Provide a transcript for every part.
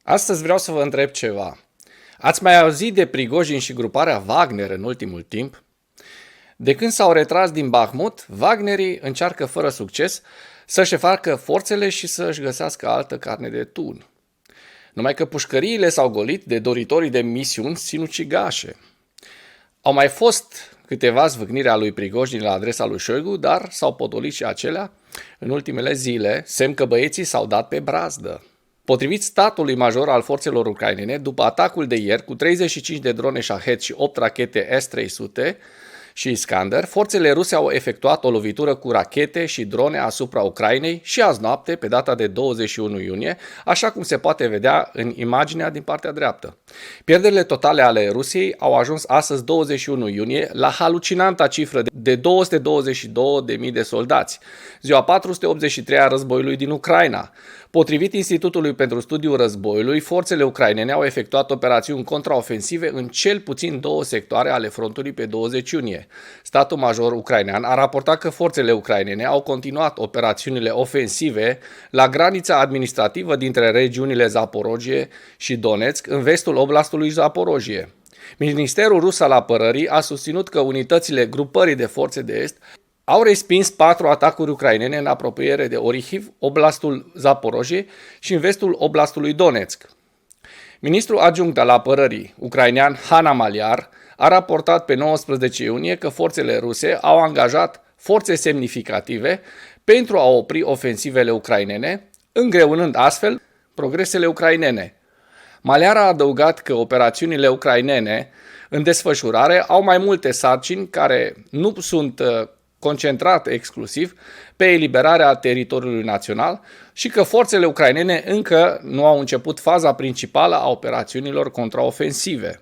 Astăzi vreau să vă întreb ceva. Ați mai auzit de Prigojin și gruparea Wagner în ultimul timp? De când s-au retras din Bahmut, Wagnerii încearcă fără succes să-și facă forțele și să-și găsească altă carne de tun. Numai că pușcăriile s-au golit de doritorii de misiuni sinucigașe. Au mai fost câteva zvâcniri a lui Prigojin la adresa lui Șoigu, dar s-au potolit și acelea în ultimele zile, semn că băieții s-au dat pe brazdă. Potrivit statului major al forțelor ucrainene, după atacul de ieri cu 35 de drone Shahed și 8 rachete S-300 și Iskander, forțele ruse au efectuat o lovitură cu rachete și drone asupra Ucrainei și azi noapte, pe data de 21 iunie, așa cum se poate vedea în imaginea din partea dreaptă. Pierderile totale ale Rusiei au ajuns astăzi 21 iunie la halucinanta cifră de 222.000 de soldați, ziua 483 a războiului din Ucraina. Potrivit Institutului pentru Studiul Războiului, forțele ucrainene au efectuat operațiuni contraofensive în cel puțin 2 sectoare ale frontului pe 20 iunie. Statul major ucrainean a raportat că forțele ucrainene au continuat operațiunile ofensive la granița administrativă dintre regiunile Zaporojie și Donetsk, în vestul oblastului Zaporojie. Ministerul rus al apărării a susținut că unitățile grupării de forțe de est au respins 4 atacuri ucrainene în apropiere de Orihiv, oblastul Zaporojie și în vestul oblastului Donetsk. Ministrul adjunct al apărării ucrainean Hanna Maliar a raportat pe 19 iunie că forțele ruse au angajat forțe semnificative pentru a opri ofensivele ucrainene, îngreunând astfel progresele ucrainene. Maliar a adăugat că operațiunile ucrainene în desfășurare au mai multe sarcini care nu sunt concentrat exclusiv pe eliberarea teritoriului național și că forțele ucrainene încă nu au început faza principală a operațiunilor contraofensive.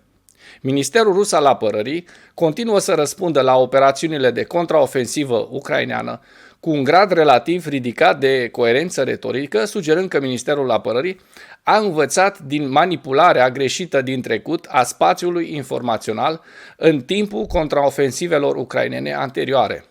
Ministerul rus al apărării continuă să răspundă la operațiunile de contraofensivă ucraineană cu un grad relativ ridicat de coerență retorică, sugerând că Ministerul Apărării a învățat din manipularea greșită din trecut a spațiului informațional în timpul contraofensivelor ucrainene anterioare.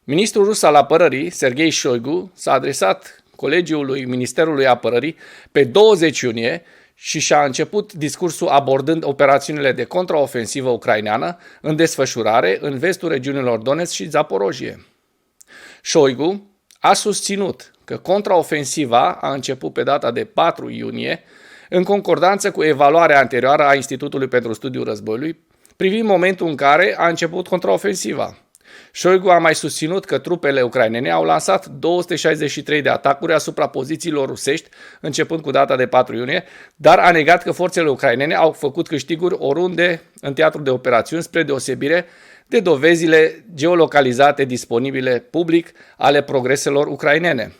Ministrul rus al apărării, Sergei Shoigu, s-a adresat colegiului Ministerului Apărării pe 20 iunie și și-a început discursul abordând operațiunile de contraofensivă ucraineană în desfășurare în vestul regiunilor Donetsk și Zaporojie. Shoigu a susținut că contraofensiva a început pe data de 4 iunie, în concordanță cu evaluarea anterioară a Institutului pentru Studiul Războiului, privind momentul în care a început contraofensiva. Shoigu a mai susținut că trupele ucrainene au lansat 263 de atacuri asupra pozițiilor rusești, începând cu data de 4 iunie, dar a negat că forțele ucrainene au făcut câștiguri oriunde în teatru de operațiuni, spre deosebire de dovezile geolocalizate disponibile public ale progreselor ucrainene.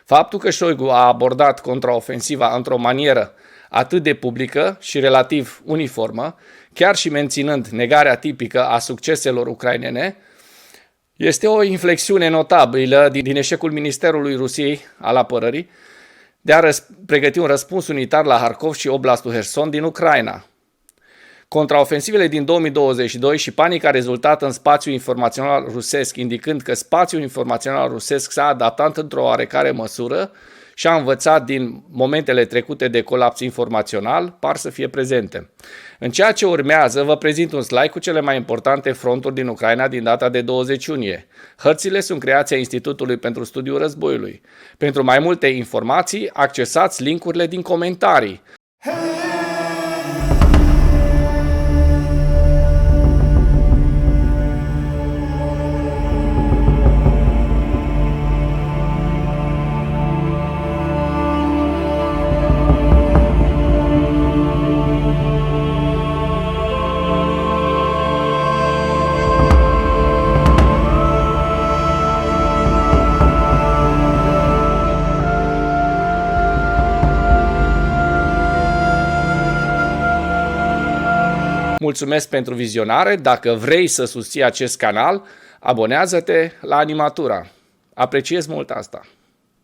Faptul că Shoigu a abordat contraofensiva într-o manieră atât de publică și relativ uniformă, chiar și menținând negarea tipică a succeselor ucrainene, este o inflexiune notabilă din eșecul Ministerului Rusiei al Apărării de a pregăti un răspuns unitar la Harkov și oblastul Herson din Ucraina. Contraofensivele din 2022 și panica rezultată în spațiul informațional rusesc, indicând că spațiul informațional rusesc s-a adaptat într-o oarecare măsură și a învățat din momentele trecute de colaps informațional, par să fie prezente. În ceea ce urmează, vă prezint un slide cu cele mai importante fronturi din Ucraina din data de 20 iunie. Hărțile sunt creația Institutului pentru Studiul Războiului. Pentru mai multe informații, accesați linkurile din comentarii. Mulțumesc pentru vizionare. Dacă vrei să susții acest canal, abonează-te la Animatura. Apreciez mult asta.